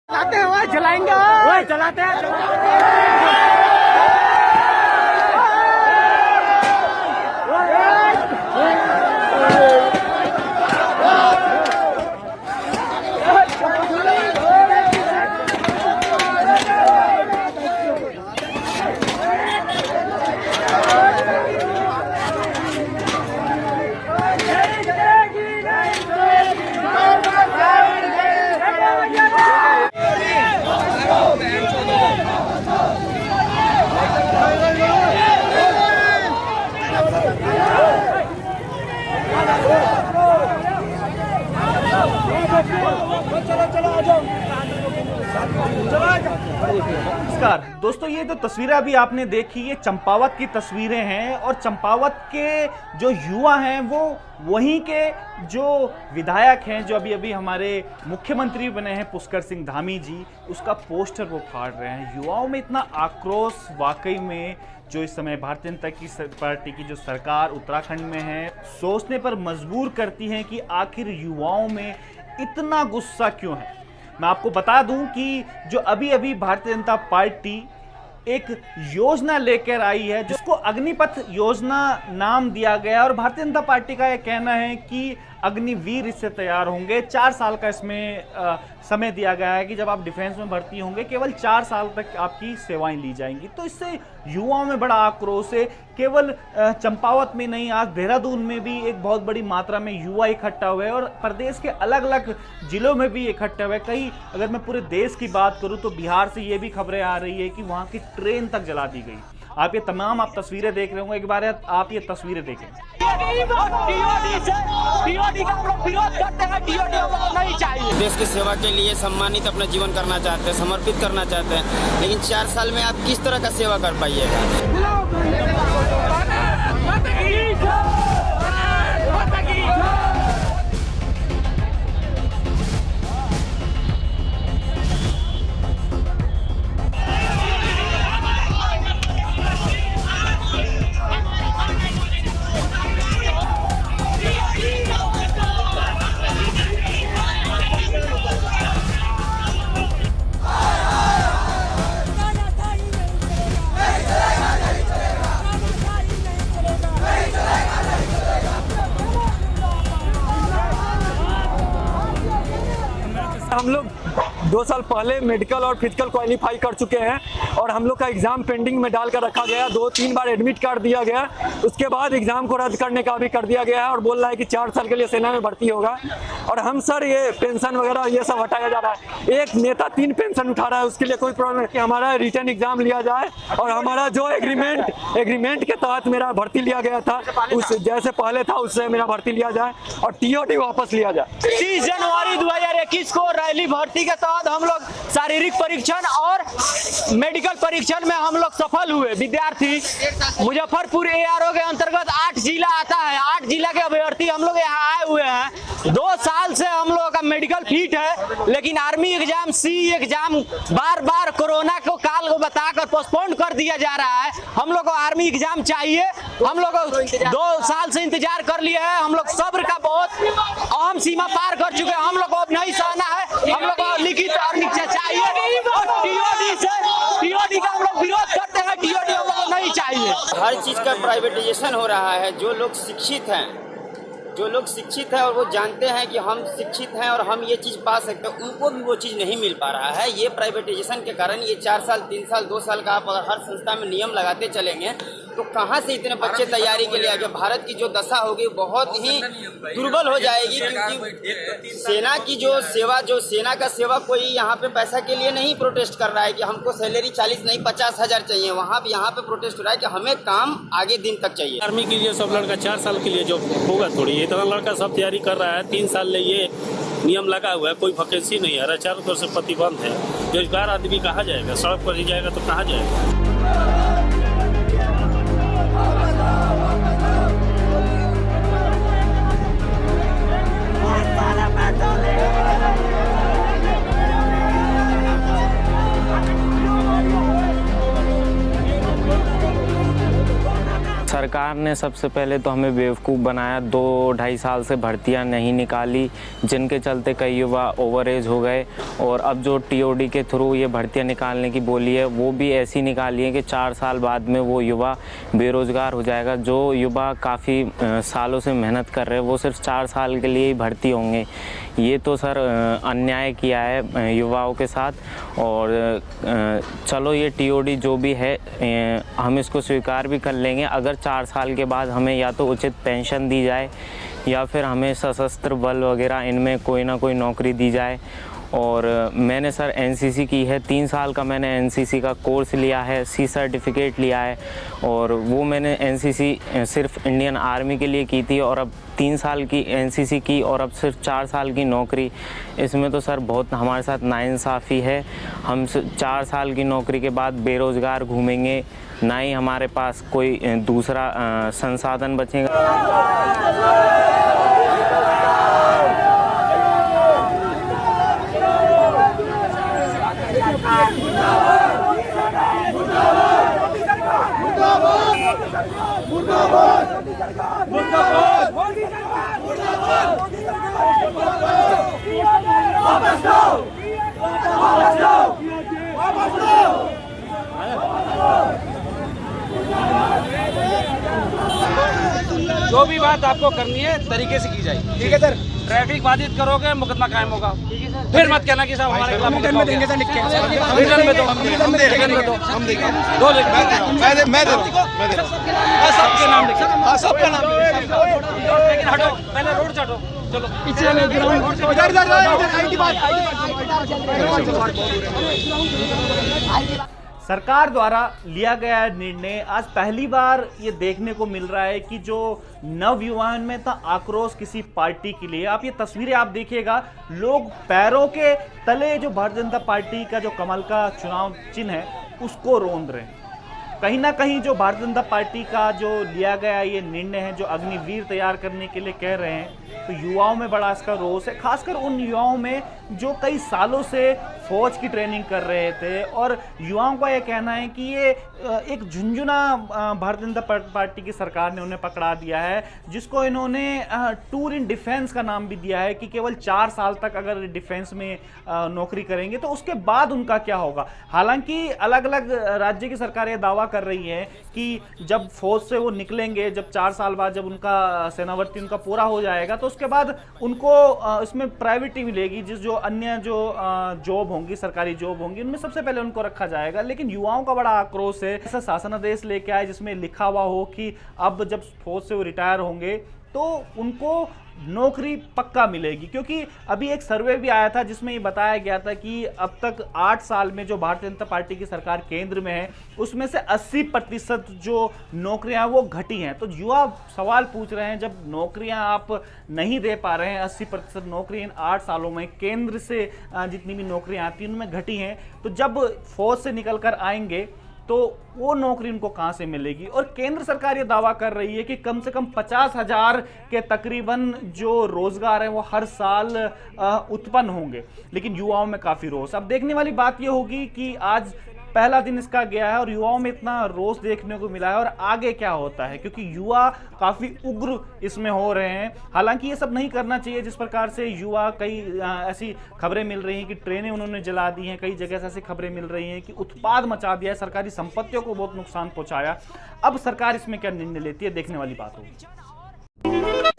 चलाते हैं वो जलाएंगे वो चलाते हैं नमस्कार दोस्तों, ये जो तस्वीरें अभी आपने देखी ये चंपावत की तस्वीरें हैं और चंपावत के जो युवा हैं वो वहीं के जो विधायक हैं जो अभी अभी हमारे मुख्यमंत्री बने हैं पुष्कर सिंह धामी जी, उसका पोस्टर वो फाड़ रहे हैं। युवाओं में इतना आक्रोश वाकई में जो इस समय भारतीय जनता पार्टी की जो सरकार उत्तराखंड में है सोचने पर मजबूर करती है कि आखिर युवाओं में इतना गुस्सा क्यों है। मैं आपको बता दूं कि जो अभी अभी भारतीय जनता पार्टी एक योजना लेकर आई है जिसको अग्निपथ योजना नाम दिया गया और भारतीय जनता पार्टी का यह कहना है कि अग्निवीर इससे तैयार होंगे। 4 साल का इसमें समय दिया गया है कि जब आप डिफेंस में भर्ती होंगे केवल 4 साल तक आपकी सेवाएं ली जाएंगी। तो इससे युवाओं में बड़ा आक्रोश है। केवल चंपावत में नहीं, आज देहरादून में भी एक बहुत बड़ी मात्रा में युवा इकट्ठा हुए और प्रदेश के अलग अलग जिलों में भी इकट्ठे हुए। कई अगर मैं पूरे देश की बात करूं तो बिहार से ये भी खबरें आ रही है कि वहां की ट्रेन तक जला दी गई। आप ये तमाम आप तस्वीरें देख रहे होंगे, एक बार आप ये तस्वीरें देखें। देश की सेवा के लिए सम्मानित अपना जीवन करना चाहते हैं, समर्पित करना चाहते हैं, लेकिन 4 साल में आप किस तरह का सेवा कर पाइएगा। हम लोग 2 साल पहले मेडिकल और फिजिकल क्वालिफाई कर चुके हैं और हम लोग का एग्ज़ाम पेंडिंग में डाल कर रखा गया, 2-3 बार एडमिट कर दिया गया। उसके बाद एग्ज़ाम को रद्द करने का भी कर दिया गया है और बोल रहा है कि 4 साल के लिए सेना में भर्ती होगा। और हम सर ये पेंशन वगैरह ये सब हटाया जा रहा है। एक नेता 3 पेंशन उठा रहा है, उसके लिए कोई प्रॉब्लम नहीं कि हमारा रिटर्न एग्जाम लिया जाए और हमारा जो एग्रीमेंट के तहत मेरा भर्ती लिया गया था उस जैसे पहले था उससे मेरा भर्ती लिया जाए और TOD वापस लिया जाए। 30 जनवरी 2021 को रैली भर्ती के तहत हम लोग शारीरिक परीक्षण और मेडिकल परीक्षण में हम लोग सफल हुए। विद्यार्थी मुजफ्फरपुर ARO के अंतर्गत 8 जिला आता है, 8 जिला के अभ्यर्थी हम लोग यहाँ आए हुए हैं। 2 साल से हम लोगों का मेडिकल फिट है, लेकिन आर्मी एग्जाम CE एग्जाम बार बार कोरोना को काल को बताकर पोस्टपोन कर दिया जा रहा है। हम लोग को आर्मी एग्जाम चाहिए। हम लोग 2 साल से इंतजार कर लिए हैं। हम लोग सब्र का बहुत अहम सीमा पार कर चुके हैं। हम लोग को अब नहीं सहना है। हम लोग को लिखित और निश्चय चाहिए और TOD का हम लोग विरोध करते हैं। TOD हम लोग को नहीं चाहिए। हर चीज का प्राइवेटाइजेशन हो रहा है। जो लोग शिक्षित हैं और वो जानते हैं कि हम शिक्षित हैं और हम ये चीज़ पा सकते हैं, उनको भी वो चीज़ नहीं मिल पा रहा है। ये प्राइवेटाइजेशन के कारण ये 4 साल 3 साल 2 साल का आप अगर हर संस्था में नियम लगाते चलेंगे तो कहाँ से इतने बच्चे तैयारी के लिए आगे। भारत की जो दशा होगी बहुत ही दुर्बल हो जाएगी, क्योंकि सेना की जो सेना का सेवा कोई यहाँ पे पैसा के लिए नहीं प्रोटेस्ट कर रहा है कि हमको सैलरी 40 नहीं 50,000 चाहिए। वहाँ पे यहाँ पे प्रोटेस्ट हो रहा है कि हमें काम आगे दिन तक चाहिए। आर्मी के लिए सब लड़का 4 साल के लिए जो होगा, थोड़ी इतना लड़का सब तैयारी कर रहा है। 3 साल ले ये नियम लगा हुआ है, कोई वैकेंसी नहीं है, चारों तरफ से प्रतिबंध है। बेरोजगार आदमी कहाँ जाएगा? सड़क पर ही जाएगा तो कहाँ जाएगा? सरकार ने सबसे पहले तो हमें बेवकूफ़ बनाया, 2-2.5 साल से भर्तियां नहीं निकाली, जिनके चलते कई युवा ओवर एज हो गए। और अब जो TOD के थ्रू ये भर्तियां निकालने की बोली है, वो भी ऐसी निकाली है कि 4 साल बाद में वो युवा बेरोज़गार हो जाएगा। जो युवा काफ़ी सालों से मेहनत कर रहे हैं, वो सिर्फ 4 साल के लिए ही भर्ती होंगे। ये तो सर अन्याय किया है युवाओं के साथ। और चलो ये TOD जो भी है हम इसको स्वीकार भी कर लेंगे, अगर 4 साल के बाद हमें या तो उचित पेंशन दी जाए या फिर हमें सशस्त्र बल वगैरह इनमें कोई ना कोई नौकरी दी जाए। और मैंने सर NCC की है, 3 साल का मैंने NCC का कोर्स लिया है, C सर्टिफिकेट लिया है। और वो मैंने NCC सिर्फ इंडियन आर्मी के लिए की थी, और अब 3 साल की NCC की और अब सिर्फ 4 साल की नौकरी। इसमें तो सर बहुत हमारे साथ नाइंसाफ़ी है। हम 4 साल की नौकरी के बाद बेरोज़गार घूमेंगे, ना ही हमारे पास कोई दूसरा संसाधन बचेगा। जो भी बात आपको करनी है तरीके से की जाएगी। ठीक है सर। ट्रैफिक बाधित करोगे, मुकदमा कायम होगा। फिर मत कहना कि साहब हमारे खिलाफ मुकदमा देंगे सर, लिख के रिटर्न में दो, रिटर्न में दो, हम देंगे 2 लिख मैं सबके नाम लिख, हां सबका नाम, लेकिन हटो पहले रोड से हटो। चलो पीछे में ग्राउंड सरकार द्वारा लिया गया निर्णय आज पहली बार ये देखने को मिल रहा है कि जो नवयुवाओं में था आक्रोश किसी पार्टी के लिए। आप ये तस्वीरें आप देखिएगा, लोग पैरों के तले जो भारतीय जनता पार्टी का जो कमल का चुनाव चिन्ह है उसको रोंद रहे हैं। कहीं ना कहीं जो भारतीय जनता पार्टी का जो लिया गया ये निर्णय है, जो अग्निवीर तैयार करने के लिए कह रहे हैं, तो युवाओं में बड़ा इसका रोष है, खासकर उन युवाओं में जो कई सालों से फौज की ट्रेनिंग कर रहे थे। और युवाओं का यह कहना है कि ये एक झुंझुना भारतीय जनता पार्टी की सरकार ने उन्हें पकड़ा दिया है, जिसको इन्होंने टूर इन डिफेंस का नाम भी दिया है कि केवल 4 साल तक अगर डिफेंस में नौकरी करेंगे तो उसके बाद उनका क्या होगा। हालांकि अलग अलग राज्य की सरकारें दावा कर रही हैं कि जब फौज से वो निकलेंगे, जब 4 साल बाद जब उनका सेनावर्ती उनका पूरा हो जाएगा, तो उसके बाद उनको इसमें प्राइवेटी मिलेगी, जो अन्य जो जॉब होंगी, सरकारी जॉब होंगी, उनमें सबसे पहले उनको रखा जाएगा। लेकिन युवाओं का बड़ा आक्रोश है, ऐसा शासनादेश लेके आए जिसमें लिखा हुआ हो कि अब जब फौज से वो रिटायर होंगे तो उनको नौकरी पक्का मिलेगी। क्योंकि अभी एक सर्वे भी आया था जिसमें ये बताया गया था कि अब तक 8 साल में जो भारतीय जनता पार्टी की सरकार केंद्र में है उसमें से 80% जो नौकरियां वो घटी हैं। तो युवा सवाल पूछ रहे हैं, जब नौकरियां आप नहीं दे पा रहे हैं, 80% नौकरी इन 8 सालों में केंद्र से जितनी भी नौकरियां आती हैं उनमें घटी हैं, तो जब फौज से निकल कर आएंगे तो वो नौकरी उनको कहां से मिलेगी। और केंद्र सरकार ये दावा कर रही है कि कम से कम 50,000 के तकरीबन जो रोजगार है वो हर साल उत्पन्न होंगे। लेकिन युवाओं में काफी रोष। अब देखने वाली बात ये होगी कि आज पहला दिन इसका गया है और युवाओं में इतना रोष देखने को मिला है और आगे क्या होता है, क्योंकि युवा काफी उग्र इसमें हो रहे हैं। हालांकि ये सब नहीं करना चाहिए जिस प्रकार से युवा, कई ऐसी खबरें मिल रही हैं कि ट्रेनें उन्होंने जला दी हैं, कई जगह से ऐसी खबरें मिल रही हैं कि उत्पाद मचा दिया है, सरकारी संपत्तियों को बहुत नुकसान पहुंचाया। अब सरकार इसमें क्या निर्णय लेती है, देखने वाली बात होगी।